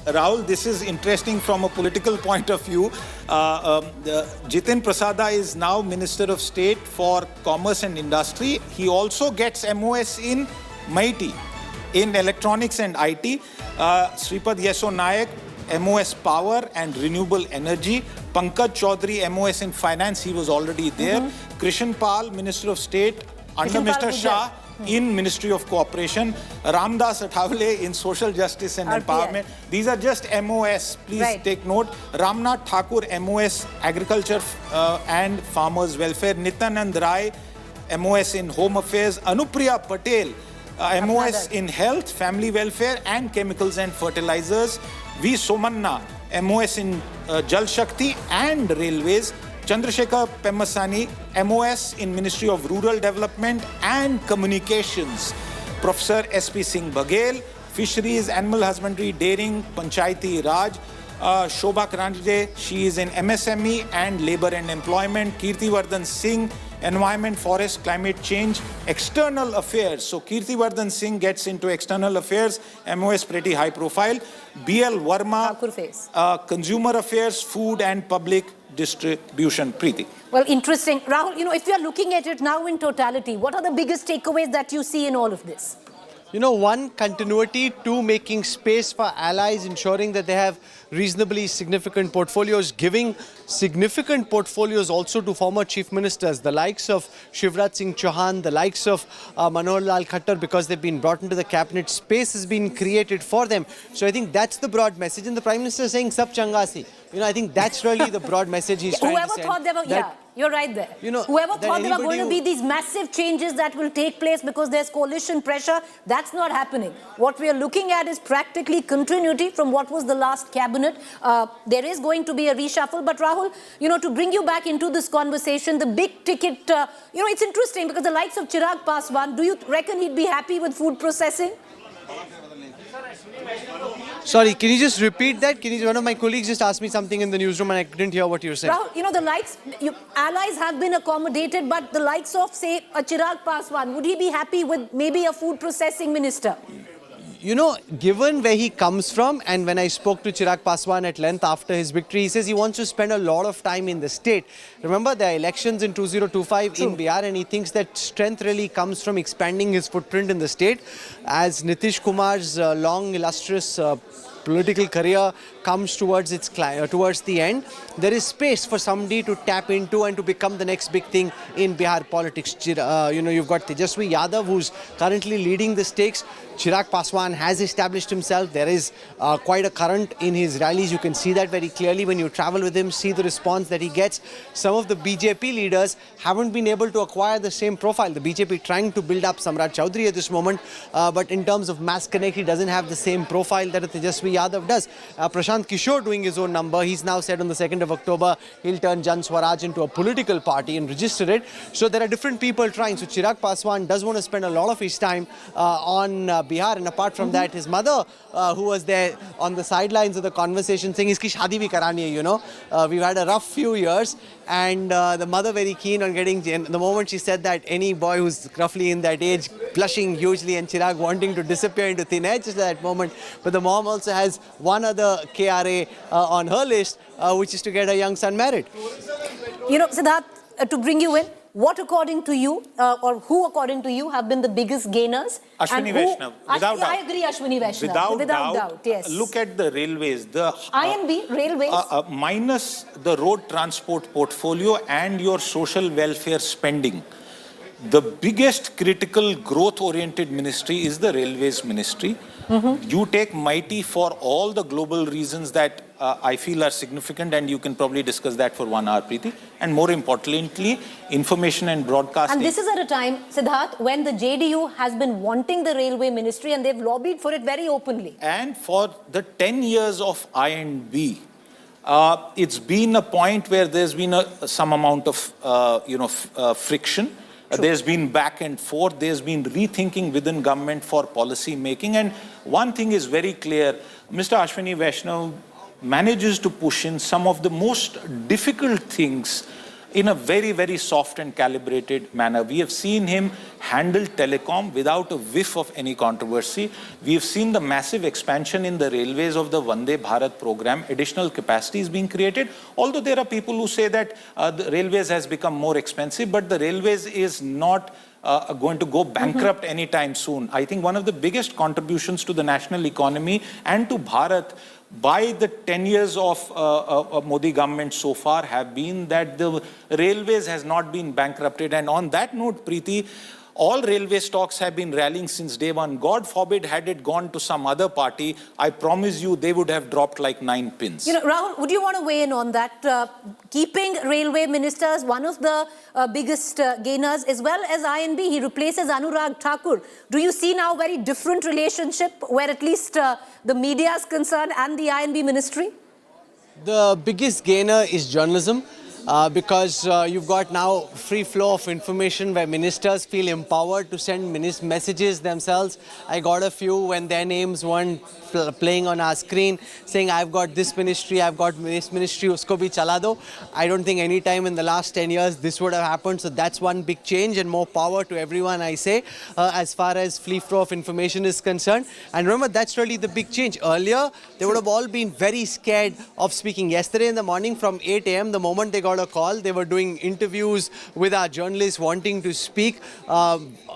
Rahul, this is interesting from a political point of view. Jitin Prasada is now Minister of State for Commerce and Industry. He also gets MOS in MeitY, in Electronics and IT. Sripad Yeso Nayak, MOS Power and Renewable Energy. Pankaj Chaudhary, MOS in Finance, he was already there. Krishan Pal, Minister of State under Mr. Shah in Ministry of Cooperation. Ramdas Athawale in Social Justice and Empowerment. These are just MOS, please take note. Ramnath Thakur, MOS Agriculture and Farmers Welfare. Nityanand Rai, MOS in Home Affairs. Anupriya Patel, MOS in Health, Family Welfare and Chemicals and Fertilizers. V. Somanna, MOS in Jal Shakti and Railways. Chandrasekhar Pemmasani, MOS in Ministry of Rural Development and Communications. Professor S.P. Singh Baghel, Fisheries, Animal Husbandry, Dairying, Panchayati Raj. Shobha Karandje, she is in MSME and Labour and Employment. Kirtivardhan Singh, Environment, Forest, Climate Change, External Affairs. So Kirtivardhan Singh gets into External Affairs, MOS pretty high profile. B.L. Verma, Consumer Affairs, Food and Public Distribution. Preeti. Well, interesting. Rahul, if you are looking at it now in totality, what are the biggest takeaways that you see in all of this? One, continuity. Two, making space for allies, ensuring that they have reasonably significant portfolios, giving significant portfolios also to former chief ministers, the likes of Shivraj Singh Chauhan, the likes of Manohar Lal Khattar, because they've been brought into the cabinet. Space has been created for them. So I think that's the broad message. And the Prime Minister is saying, Sab Changasi. I think that's really the broad message he's trying to send. Whoever thought they were, you're right there. Whoever thought there were going to be these massive changes that will take place because there's coalition pressure, that's not happening. What we are looking at is practically continuity from what was the last cabinet. There is going to be a reshuffle. But Rahul, to bring you back into this conversation, the big ticket, it's interesting because the likes of Chirag Paswan, do you reckon he'd be happy with food processing? Sorry, can you just repeat that? One of my colleagues just asked me something in the newsroom and I couldn't hear what you were saying. Rahul, the likes, allies have been accommodated, but the likes of, say, a Chirag Paswan, would he be happy with maybe a food processing minister? Given where he comes from, and when I spoke to Chirag Paswan at length after his victory, he says he wants to spend a lot of time in the state. Remember, there are elections in 2025 in Bihar, and he thinks that strength really comes from expanding his footprint in the state. As Nitish Kumar's long, illustrious political career comes towards the end, there is space for somebody to tap into and to become the next big thing in Bihar politics. You've got Tejaswi Yadav, who's currently leading the stakes. Chirag Paswan has established himself. There is quite a current in his rallies. You can see that very clearly when you travel with him, see the response that he gets. Some of the BJP leaders haven't been able to acquire the same profile. The BJP trying to build up Samrat Chaudhary at this moment, but in terms of mass connect, he doesn't have the same profile that Tejaswi Yadav does. Prashant Kishore doing his own number. He's now said on the 2nd of October, he'll turn Jan Swaraj into a political party and register it. So there are different people trying. So Chirag Paswan does want to spend a lot of his time on Bihar, and apart from that, his mother, who was there on the sidelines of the conversation, saying, "Iski shadi bhi karani hai, We've had a rough few years," and the mother very keen on getting. And the moment she said that, any boy who's roughly in that age, blushing hugely, and Chirag wanting to disappear into thin air just at that moment. But the mom also has one other KRA on her list, which is to get her young son married. Siddharth, to bring you in, what according to you, or who according to you have been the biggest gainers? Ashwini Vaishnav, without doubt. I agree, Ashwini Vaishnav. Without doubt, yes. Look at the railways. The INB, railways. Minus the road transport portfolio and your social welfare spending, the biggest critical growth-oriented ministry is the Railways Ministry. You take MeitY for all the global reasons that I feel are significant, and you can probably discuss that for 1 hour, Preeti. And more importantly, information and broadcasting. And this is at a time, Siddharth, when the JDU has been wanting the Railway Ministry and they've lobbied for it very openly. And for the 10 years of I&B, it's been a point where there's been some amount of friction. There's been back and forth. There's been rethinking within government for policy making. And one thing is very clear. Mr. Ashwini Vaishnav manages to push in some of the most difficult things in a very, very soft and calibrated manner. We have seen him handle telecom without a whiff of any controversy. We have seen the massive expansion in the railways of the Vande Bharat program. Additional capacity is being created. Although there are people who say that the railways has become more expensive, but the railways is not going to go bankrupt anytime soon. I think one of the biggest contributions to the national economy and to Bharat by the 10 years of Modi government so far have been that the railways has not been bankrupted. And on that note, Preeti, all railway stocks have been rallying since day one. God forbid had it gone to some other party, I promise you they would have dropped like 9 pins. You know, Rahul, would you want to weigh in on that? Keeping railway ministers, one of the biggest gainers, as well as INB, he replaces Anurag Thakur. Do you see now a very different relationship where at least the media is concerned and the INB ministry? The biggest gainer is journalism. Because you've got now free flow of information where ministers feel empowered to send messages themselves. I got a few when their names weren't playing on our screen saying I've got this ministry, I've got this ministry, usko bhi chala do. I don't think any time in the last 10 years this would have happened. So that's one big change and more power to everyone, I say, as far as free flow of information is concerned. And remember, that's really the big change. Earlier, they would have all been very scared of speaking. Yesterday in the morning from 8 a.m., the moment they got a call, they were doing interviews with our journalists wanting to speak.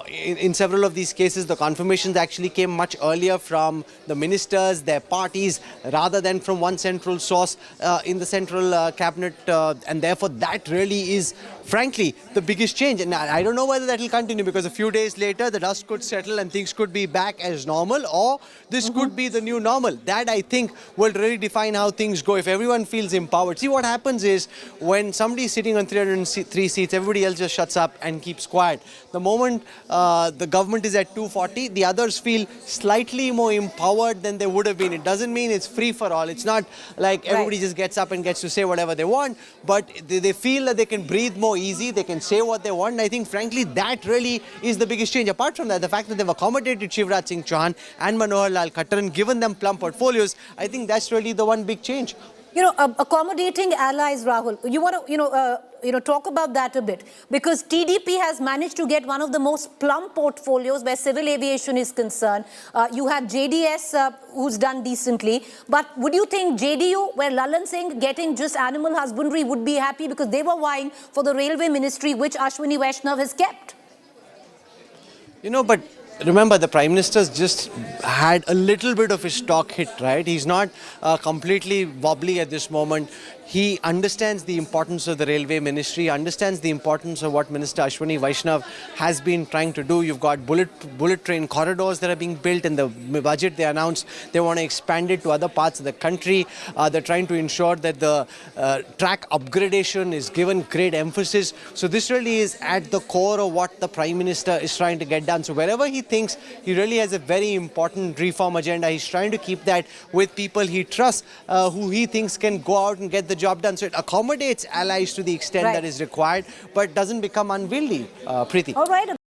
In several of these cases, the confirmations actually came much earlier from the ministers, their parties, rather than from one central source in the central cabinet. And therefore, that really is, frankly, the biggest change. And I don't know whether that will continue, because a few days later, the dust could settle and things could be back as normal, or this could be the new normal. That, I think, will really define how things go if everyone feels empowered. See, what happens is when somebody is sitting on 303 seats, everybody else just shuts up and keeps quiet. The moment the government is at 240, the others feel slightly more empowered than they would have been. It doesn't mean it's free for all. It's not like everybody just gets up and gets to say whatever they want, but they feel that they can breathe more easy, they can say what they want. And I think, frankly, that really is the biggest change. Apart from that, the fact that they've accommodated Shivraj Singh Chauhan and Manohar Lal Khattar and given them plum portfolios, I think that's really the one big change. You know, accommodating allies, Rahul, you want to, talk about that a bit, because TDP has managed to get one of the most plum portfolios where civil aviation is concerned. You have JDS who's done decently, but would you think JDU, where Lalan Singh getting just animal husbandry, would be happy because they were vying for the railway ministry, which Ashwini Vaishnav has kept? You know, but remember, the Prime Minister's just had a little bit of his stock hit, right? He's not completely wobbly at this moment. He understands the importance of the railway ministry, understands the importance of what Minister Ashwini Vaishnav has been trying to do. You've got bullet train corridors that are being built. In the budget, they announced they want to expand it to other parts of the country. They're trying to ensure that the track upgradation is given great emphasis. So this really is at the core of what the Prime Minister is trying to get done. So wherever he thinks he really has a very important reform agenda, he's trying to keep that with people he trusts, who he thinks can go out and get the job done. So it accommodates allies to the extent that is required, but doesn't become unwieldy, Preeti. All right.